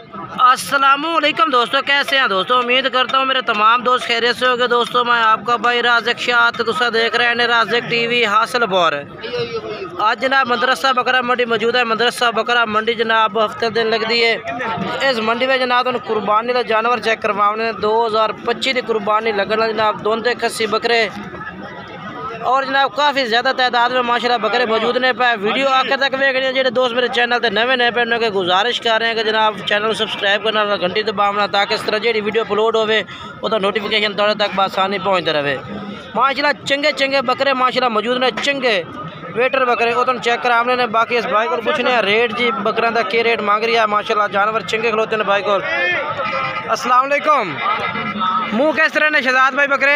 अस्सलामुअलैकुम दोस्तों, कैसे हैं दोस्तों। उम्मीद करता हूँ मेरे तमाम दोस्त खैरियत से होंगे। दोस्तों मैं आपका भाई राज़िक शाह, तुसा देख रहे हैं राज़िक टीवी हासिलपुर। आज जनाब मदरसा बकरा मंडी मौजूद है। मदरसा बकरा मंडी जनाब हफ्ते दिन लगती है। इस मंडी में जनाब कुर्बानी का जानवर चेक करवाने 2025 की कुर्बानी लगना जनाब दोंदे खस्सी बकरे और जनाब काफ़ी ज़्यादा तादाद में माशाल्लाह बकरे मौजूद ने पे। वीडियो आखिर तक वेखने जो दोस्त मेरे चैनल पर नवे पे उन्होंने गुजारिश कर रहे हैं कि जनाब चैनल सबसक्राइब करना, घंटी दबावना, ताकि इस तरह जी वीडियो अपलोड हो तो नोटिफिकेशन थोड़े तक आसानी पहुँचते रहे। माशाल्लाह चंगे चंगे बकरे माशाल्लाह मौजूद ने, चंगे वेटर बकरे वो चेक करा हमने। बाकी इस भाई को पूछने रेट जी बकरा का क्या रेट मांग रही है। माशाल्लाह जानवर चंगे खलोते हैं भाई को। अस्सलाम वालेकुम। मुँह किस तरह ने शहजाद भाई बकरे?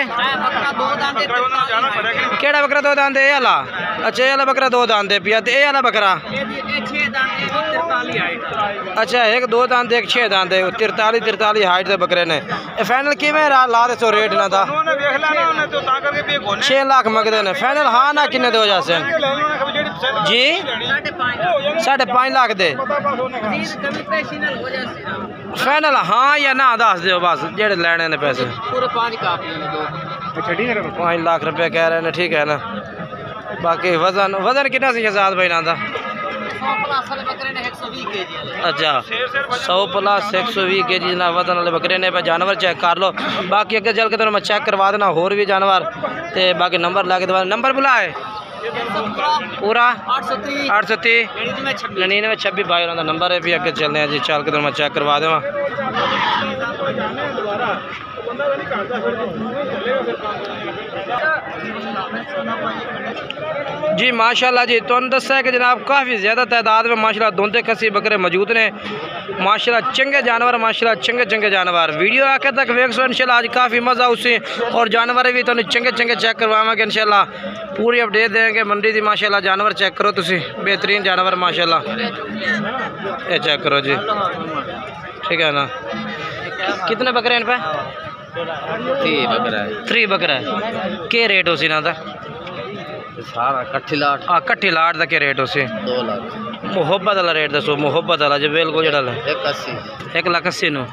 केड़ा बकरा दो दांत है वाला? अच्छा ये वाला बकरा दो दांत है पिया। ये वाला बकरा अच्छा एक दो दांत एक 6 दांत है। 43 हाइट के बकरे ने। फाइनल किमें ला दे सो रेट ना था 6 लाख मंगते हैं फाइनल। हाँ ना किन्ने दो जासे जी 5.5 लाख दे फाइनल। हाँ या ना दस दो बस जेड़े लेने ने पैसे पूरे 5 लाख रुपये कह रहे हैं। ठीक है ना। बाकी वजन वजन कितना सी शहजाद भाई ना था? अच्छा 100 प्लस 120 kg ना वजन वाले बकरे ने पे। जानवर चेक कर लो। बाकी अगर चल के तो मैं चेक करवा देना होर भी जानवर ते बाकी नंबर ला के दवा। नंबर बुलाए पूरा 830 99 भाई उन्होंने नंबर है भी। अगे चलने हैं जी, चल के तो मैं चेक करवा देवा। जी माशाल्लाह जी तुम दसा है कि जनाब काफ़ी ज़्यादा तादाद में माशाल्लाह दोंदे खसी बकरे मौजूद ने। माशाल्लाह चंगे जानवर, माशाल्लाह चंगे चंगे जानवर। वीडियो आके तक वेख सो इंशाल्लाह। आज काफ़ी मज़ा उसी और जानवर भी तुम चंगे चंगे चेक करवाएंगे इंशाल्लाह। पूरी अपडेट देंगे मंडी की। माशाल्लाह जानवर चेक करो तुसी, बेहतरीन जानवर माशाल्लाह। ये चेक करो जी, ठीक है ना। कितने बकरे इन पे? 3 बकरा है। क्या रेट हो सी ना सारा कट्ठी लाट का क्या रेट हो सी? 2 लाख। मुहब्बत वाला रेट दसो, मुहब्बत वाला जो बिल्कुल जड़ा 1,80,000 नु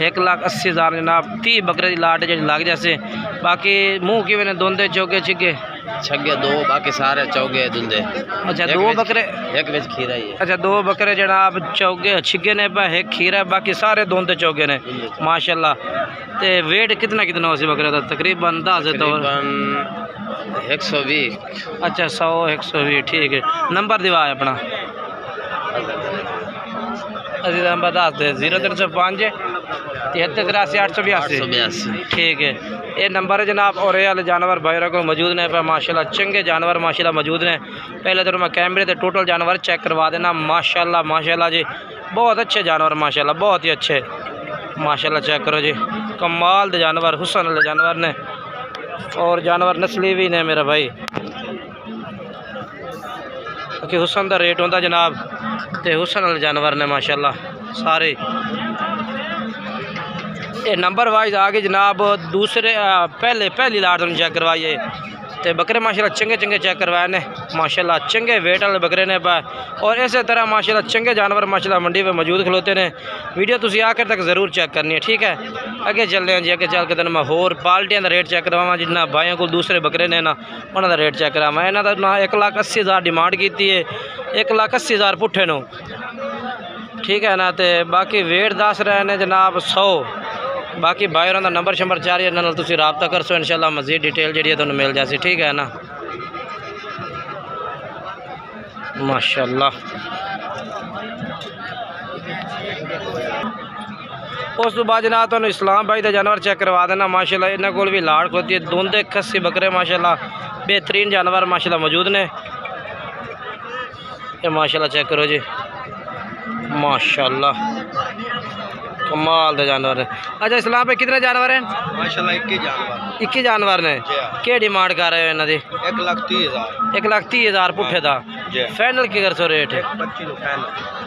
1,80,000 जनाब 30 बकरे की लाट जी लग जैसे। बाकी मुँह कि दोंदे चौके छिगे छगे 2 बाकी सारे चौगे दुंदे। अच्छा 2 बकरे एक विच खीरा ही है। अच्छा 2 बकरे जनाब चौगे छिगे ने पे, एक खीरा बाकी सारे दोंदे चौगे ने माशाल्लाह। ते वेट कितना कितना हो सी बकरे का? तकरीबन 120। अच्छा 100-120 ठीक है। नंबर दिवा है अपना अभी नंबर दस दे 0305 73 882 ठीक है। ये नंबर है जनाब। और ये वाले जानवर भाई को मौजूद ने पे माशाल्लाह चंगे जानवर माशाल्लाह मौजूद ने। पहले तो मैं कैमरे से टोटल जानवर चेक करवा देना। माशाल्लाह माशाल्लाह जी बहुत अच्छे जानवर माशाल्लाह, बहुत ही अच्छे माशाल्लाह। चेक करो जी कमाल दे जानवर, हुसन वाले जानवर ने और जानवर नस्ली भी ने मेरा भाई। कि हुसन का रेट होता जनाब ते हुसन वाले जानवर ने माशाल्लाह सारे। ये नंबर वाइज आ गए जनाब। दूसरे पहली लाट तुम चेक करवाइए ते बकरे माशाल्लाह चंगे चंगे चेक करवाए ने माशाल्लाह। चंगे वेट वाले बकरे ने पा और इसी तरह माशाल्लाह चंगे जानवर माशाल्लाह मंडी में मौजूद खलोते ने। वीडियो तुसी आखिर तक ज़रूर चेक करनी है, ठीक है। अगे चलते हैं जी, अगे चल के तेन मैं होर पाल्टियां का रेट चेक करवावा। जिन्ना भाइयों को दूसरे बकरे ने ना उन्होंने रेट चेक करावा। इन्हों का ना 1,80,000 डिमांड की है, 1,80,000 पुट्ठे नो, ठीक है ना। तो बाकी वेट दस रहे हैं जनाब 100। बाकी भाई और नंबर शंबर चार इन्होंने तुम रबता कर सो इंशाल्लाह मजीद डिटेल जी तुम मिल जासी, ठीक है ना। माशाल्लाह उस तो बाद जनाब तुम इस्लाम भाई का जानवर चेक करवा देना माशाल्लाह। इन्होंने को भी लाड़ खोती है, दोंदे खस्सी बकरे माशाल्लाह बेहतरीन जानवर माशाल्लाह मौजूद ने। ये माशाल्लाह चेक करो जी माशाल्लाह कमाल के जानवर है। अच्छा इस्लाम पे कितने जानवर हैं? माशाल्लाह 21 जानवर ने। क्या डिमांड कर रहे हो इन्हों की? 1,30,000 1,30,000 पुट्ठे का। फाइनल की कर सो रेट है?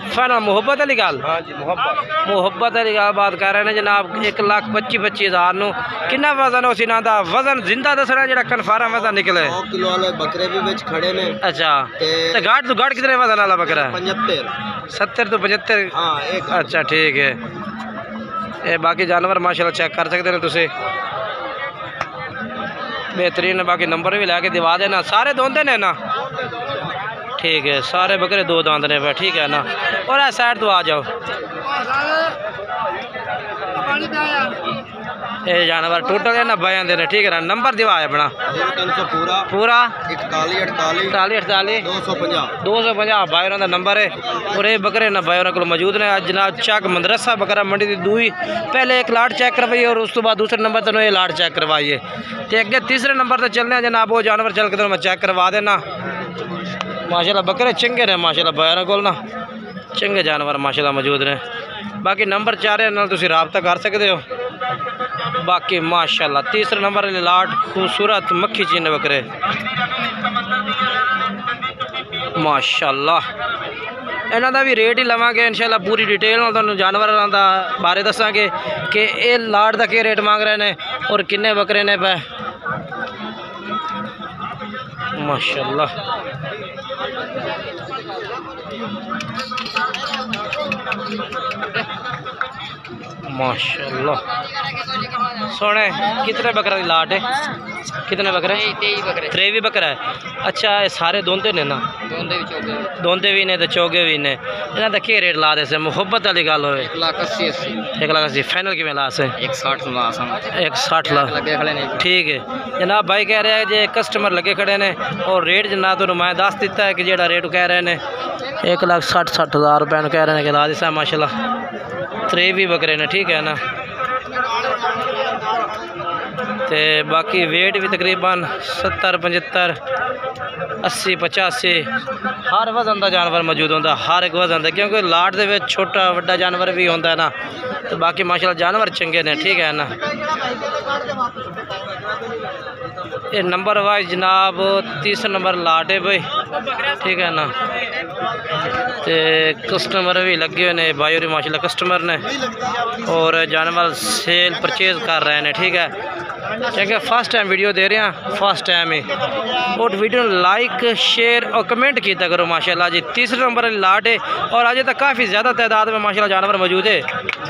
फाइनल मुहब्बत वाली गल? हाँ जी, मुहब्बत वाली गल बात कर रहे हैं जनाब। 1,25,000 नू कितना वजन उस इना दा? वजन जिंदा दसना जेड़ा कन्फर्म वजन निकले? 100 किलो वाले बकरे भी विच खड़े ने। अच्छा, ते गाड़ तो गाड़ कितने वजन वाला बकरा है? 75। 70 तो 75। हाँ, अच्छा ठीक है। ये बाकी जानवर माशाल्लाह चेक कर सकते हैं तुसी, बेहतरीन है। बाकी नंबर भी लैके दिवा देना। सारे दोंदे ने ना? ठीक है, सारे बकरे 2 दांत ने पे, ठीक है ना। और इस साइड तो आ जाओ। ये जानवर टोटल है 90 आंदे ने, ठीक है ना। नंबर दिवा अपना पूरा 48 250 भाई का नंबर है। और ये बकरे ना भाई को मौजूद ने। अज जनाब चक मदरसा बकरा मंडी की दूई पहले एक लाट चेक करवाइए और उस तो बाद दूसरे नंबर तेन ये लाट चेक करवाइए। तो अगे तीसरे नंबर पर चलने जनाब, वो जानवर चल के मैं चेक करवा देना। माशाल्लाह बकरे चंगे ने माशाल्लाह, भाई को ना चंगे जानवर माशाल्लाह मौजूद ने। बाकी नंबर 4 नाल तुसी राबता कर सकते हो। बाकी माशाल्लाह तीसरे नंबर लाट खूबसूरत मक्खी चीने बकरे माशाल्लाह। इन्हों का भी रेट ही लवांगे इंशाल्लाह, पूरी डिटेल नाल तुहानूं जानवरां दा बारे दसांगे कि ये लाट का क्या रेट मांग रहे हैं और किन्ने बकरे ने पे माशाल्लाह। माशाल्लाह सोने कितने बकरा की लाट है? कितने बकरे? 23 बकरा है। अच्छा, ये सारे दोंदे ने ना? दोंदे भी ने तो चौगे भी ने। इन्हों का क्या रेट ला दे से? मुहब्बत वाली गल हो? 1,80,000 फाइनल किमें ला से? 1,60 लाख। ठीक है जनाब, भाई कह रहे हैं जे कस्टमर लगे खड़े ने और रेट जना तो मैं दस दिता है कि जेड़ा रेट कह रहे हैं 1,60,000 रुपये कह रहे हैं कि ला दिसा माशाल्लाह। 23 बकरे ने, ठीक है ना। ते बाकी वेट भी तकरीबन 70 75 80 85 हर वजन का जानवर मौजूद होता, हर एक वजन का, क्योंकि लाट दे विच छोटा वड्डा जानवर भी होता है ना। तो बाकी माशाल्लाह जानवर चंगे ने, ठीक है ना। ये नंबर वाइज जनाब 30 नंबर लाट है भाई, ठीक है ना। ते कस्टमर भी लगे हुए हैं भाई और माशाल्लाह कस्टमर ने, और जानवर सेल परचेज कर रहे हैं, ठीक है। क्योंकि फर्स्ट टाइम वीडियो दे रहे हैं, फर्स्ट टाइम ही, और वीडियो लाइक शेयर और कमेंट किया करो माशाल्लाह जी। तीसरे नंबर लाट है और अजय तक काफ़ी ज़्यादा तादाद में माशाल्लाह जानवर मौजूद है।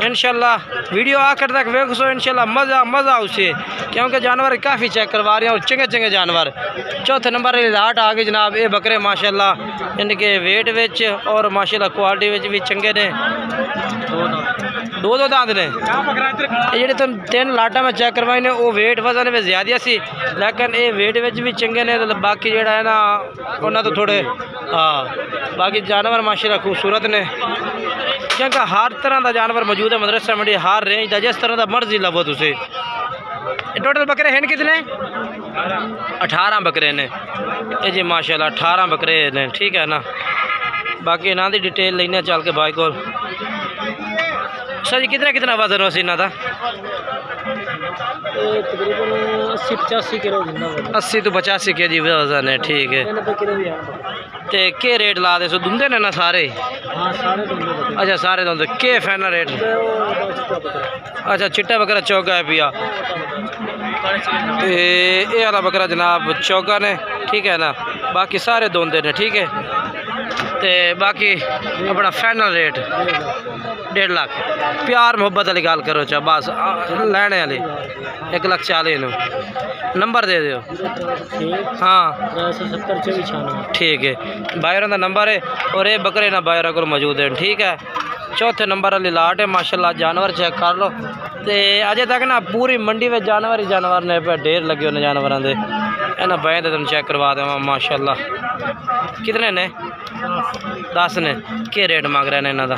इंशाल्लाह वीडियो आखिर तक वेखो, इंशाल्लाह मज़ा उसे, क्योंकि जानवर काफ़ी चेक करवा रहे हैं और चंगे चंगे जानवर। चौथे नंबर लाट आ गई जनाब। ये बकरे माशाल्लाह इनके वेट विच और माशाल्लाह क्वालिटी विच भी चंगे ने। दो दांत ने। ये जो तुम 3 लाटा में चेक करवाई ने वो वेट वजन में ज़्यादा सी, लेकिन ये वेट विच भी चंगे ने। तो बाकी जोड़ा है ना उन्होंने तो थोड़े हाँ, बाकी जानवर माशाल्लाह खूबसूरत ने, क्योंकि हर तरह का जानवर मौजूद है मदरसा मंडी, हर रेंज का, जिस तरह का मर्जी लवो तुसी। टोटल बकरे हैं कितने? 18 बकरे ने। ये जी माशाल्लाह 18 बकरे ने, ठीक है ना। बाकी इन्हों की डिटेल लेने चल के भाई को। अच्छा जी, कितना वजन हो इन्हों का? तकरीबन 80-85 किलो 80 तो 85 के जी वजन है, ठीक है। तो क्या रेट ला दे सो? दुंदे ने ना सारे? हाँ सारे दुंदे। अच्छा सारे दुंदे। क्या फाइनल रेट? अच्छा चिट्टा बकरा चौका है पिया, ये वाला बकरा जनाब चौका ने, ठीक है ना। बाकी सारे दोंदे ने, ठीक है। तो बाकी अपना फाइनल रेट 1.5 लाख। प्यार मुहब्बत वाली गल करो चा बस, लैने वाली 1,40,000 नंबर दे दो। हाँ 70 ठीक है, बायरों का नंबर है और ये बकरे ना बायरों को मौजूद है, ठीक है। चौथे नंबर वाली लाट है माशाल्लाह, जानवर चेक कर लो। तो अजे तक ना पूरी मंडी में जानवर ही जानवर ने पे ढेर लगे हुए जानवरों के। इन्हें बाएँ तो तुम चेक करवा देव माशाल्लाह। कितने ने? 10 ने। क्या रेट मांग रहे हैं इन्हों का?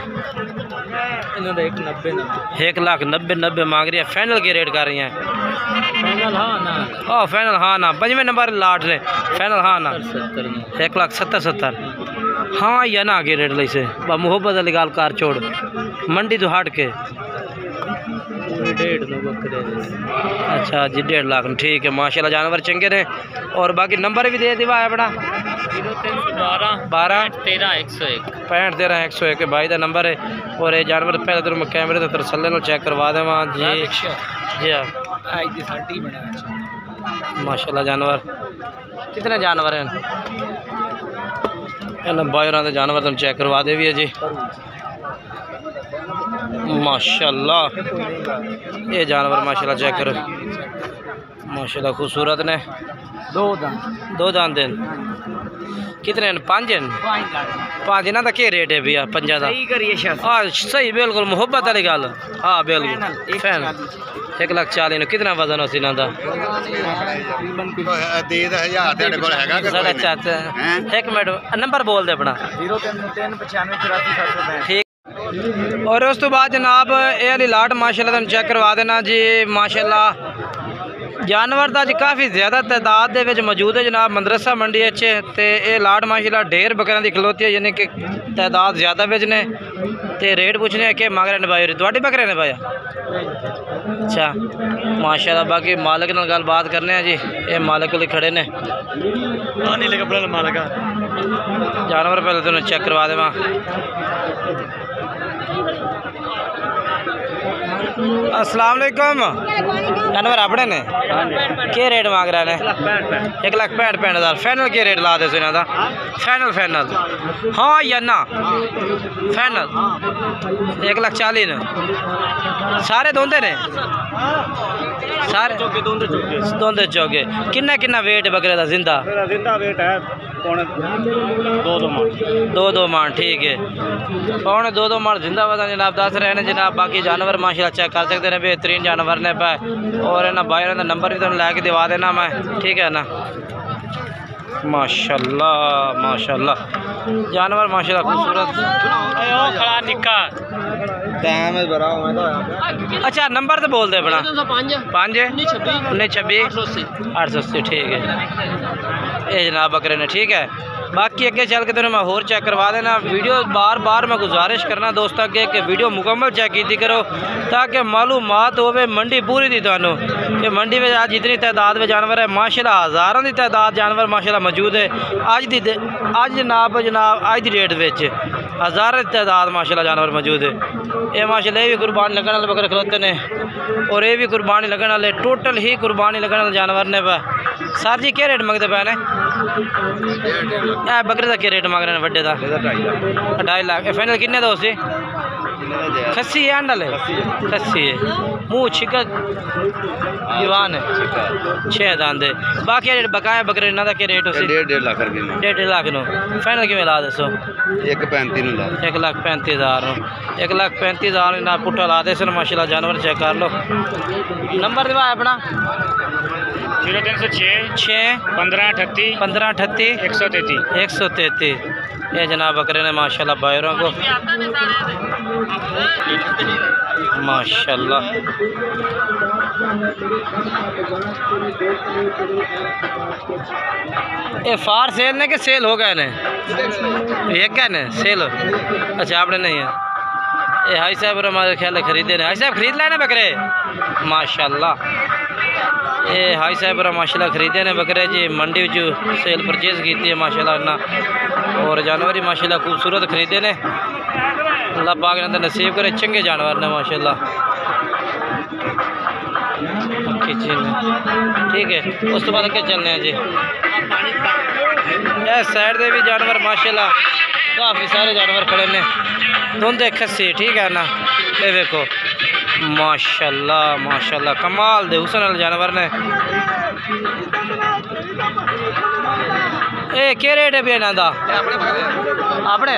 1,90,000 मांग रही है। फाइनल के रेट कर रही हैं? फाइनल हाँ ना। 5वें नंबर लाट ने, फाइनल हाँ ना। 1,70,000 हाँ या ना आगे रेट लई से मोहब्बत वाली गाल कार छोड़ मंडी तो हट के 1.5 बकरे अच्छा जी 1.5 लाख में ठीक है माशाल्लाह जानवर चंगे ने। और बाकी नंबर भी दे दिवा है अपना 12 13 101 65 13 101 भाई का नंबर है। और ये जानवर पहले तो मैं कैमरे तो तसल्ले नाल चेक करवा देवां जी जी हाँ माशाल्लाह जानवर कितने जानवर हैं इन बाहर के जानवर तुम चेक करवा दे भी है जी माशाल्लाह। ये जानवर माशाल्लाह चेक करो माशाल्लाह खूबसूरत ने। दो दांत हैं कितने हैं 5 हैं 5 इन्हों का क्या रेट है भैया 5 का हाँ सही बिल्कुल मोहब्बत वाली गल हाँ बिल्कुल फैन 1,40,000 ने कितना वजन हो इन्हों का साढ़े 4 एक मिनट नंबर बोल दे अपना 0395844765 ठीक। और उस तो बाद जनाब ये वाली लाट माशाल्लाह तुम चेक करवा देना जी माशाल्लाह जानवर का जी काफ़ी ज़्यादा तादाद दे विच मौजूद है जनाब मदरसा मंडी अच्छे तो ये लाट माशाल्लाह ढेर बकरियां की खलोती है यानी कि तादाद ज़्यादा बिच ने ते रेट पूछने कि मांग रहे ने भाई थोड़ी बकरे ने भाई अच्छा माशाल्लाह। बाकी मालिक नाल गल बात करने हैं जी ये मालिक को खड़े ने मालिक जानवर पहले तो चेक करवा देवा अस्सलाम वालेकुम जानवर अपने ने क्या रेट मांग रहे हैं 1,65,000 फाइनल क्या रेट ला दे इन्हों का फाइनल हाँ या ना फाइनल 1,40,000 ने सारे दोंदे ने सारे दोंदे चौके किन्ना वेट बकरे का जिंदा वेट है 2 मान ठीक है 2 मान जिंदा वजन जनाब दस रहे हैं जनाब। बाकी जानवर माशाल्लाह चेक कर सकते हैं बेहतरीन जानवर ने पे और इन्होंने बाहर का नंबर भी तुम लैके दिवा देना मैं ठीक है ना माशाल्लाह माशाल्लाह जानवर माशाल्लाह खूबसूरत खड़ा निक्का अच्छा नंबर तो बोल दे अपना 5 1926 880 ठीक है ये जनाब बकरे ने ठीक है। बाकी अगे चल के तेन मैं होर चेक करवा देना वीडियो बार बार मैं गुजारिश करना दोस्तों अगे कि वीडियो मुकम्मल चेक की करो ताकि मालूमात हो मंडी पूरी दी थानू कि मंडी में आज जितनी तादाद में जानवर है माशाल्लाह हज़ारों की तादाद जानवर माशाल्लाह मौजूद है अज जनाब अज की डेट में हज़ारों की तादाद माशाल्लाह जानवर मौजूद है। ये माशाल्लाह ये भी कुर्बानी लगने वाले बकरे खलोते ने और ये भी कुर्बानी लगने वाले टोटल ही कुर्बानी लगने वाले जानवर ने पे। सर जी क्या रेट मंगते पे ने बकरे का क्या रेट मांग रहे हैं बड़े का 2.5 लाख फाइनल किन्ने दो सी खस्सी है अंडल है खस्सी है मुँह छिकत जवान है 6 दांत है। बाकी रेट बकाया बकरे इन्हों का क्या रेट उसी 1.5 लाख 1.5 लाख नो फाइनल किमें ला दसो 1,35,000 1,35,000 ना पुट्ठा ला दे सर माशाल्लाह जानवर चेक कर लो। नंबर दिवा अपना 0306 1538 133 ये जनाब बकरे ने माशाल्लाह बाहरों को माशाल्लाह ये फार सेल ने कि सेल हो गए ने एक है ने सेल अच्छा आपने नहीं है ये हाई साहब हमारे ख्याल खरीदे ने हाई साहब खरीद लेने बकरे माशाल्लाह ये हाई साहब माशाल्लाह खरीदे ने बकरे जी मंडी जो सेल परचेज की है माशाल्लाह ना और जानवर ही माशाल्लाह खूबसूरत खरीदे ने अल्लाह पाक ने नसीब करे चंगे जानवर ने माशाल्लाह ठीक है। उस तो बाद अगे चलने हैं जी इस साइड के भी जानवर माशाल्लाह काफ़ी सारे जानवर खड़े ने धुंधे खस्सी ठीक है ना ये देखो माशाल्लाह माशाल्लाह कमाल दे हुसन वाले जानवर ने। ए क्या रेट है भैया इन्हों का अपने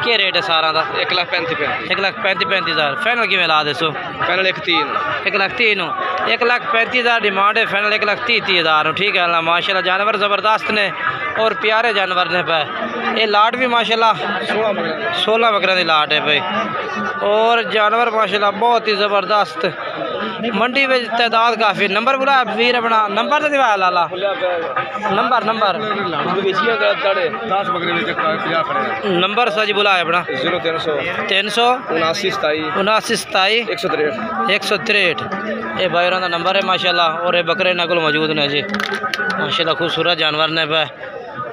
क्या रेट है सारा का 1,35,000 फाइनल किमें ला दसो फाइनल 1,35,000 डिमांड है फाइनल 1,30,000 ठीक है अल्लाह माशाल्लाह जानवर ज़बरदस्त ने और प्यारे जानवर ने पे। ये लाट भी माशाल्लाह 16 बकरियां की लाट है भाई और जानवर माशाल्लाह बहुत ही ज़बरदस्त मंडी में तादाद काफ़ी। नंबर बुला वीर अपना नंबर तो दिवा लाला नंबर नंबर 10 बकरे बेच 50 खड़े हैं। नंबर सच बुला है अपना 0300 300 79 79 27 163। ये भाई का नंबर है माशाल्लाह। और ये बकरे इन्होंने को मौजूद ने जी माशाल्लाह, खूबसूरत जानवर ने पे।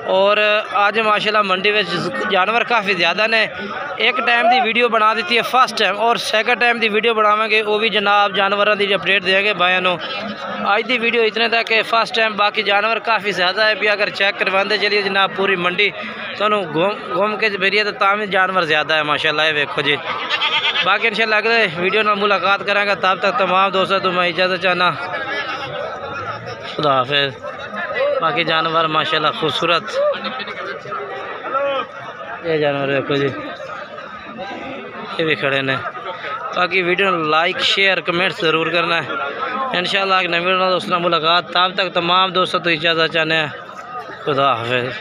और आज माशाल्लाह मंडी में जानवर काफ़ी ज़्यादा ने। एक टाइम की वीडियो बना दी है फर्स्ट टाइम, और सैकंड टाइम की वीडियो बनावे वो भी जनाब जानवरों की अपडेट देंगे भाइयों को। आज की वीडियो इतने तक है फर्स्ट टाइम, बाकी जानवर काफ़ी ज़्यादा है भी। अगर चेक करवाते चलिए जनाब पूरी मंडी तो घूम के फिरिए तो भी जानवर ज़्यादा है माशाल्लाह। ये देखो जी, बाकी इंशाल्लाह अगले वीडियो में मुलाकात करेंगे। तब तक तमाम दोस्तों तो मैं इजाज़त चाहना, खुदा हाफिज़। बाकी जानवर माशाल्लाह खूबसूरत, ये जानवर देखो जी, ये भी खड़े ने। बाकी वीडियो लाइक शेयर कमेंट ज़रूर करना है। इंशाल्लाह एक नई वीडियो दोस्तों मुलाकात। तब तक तमाम दोस्तों तो इजाज़त चाहते हैं, खुदा हाफिज़।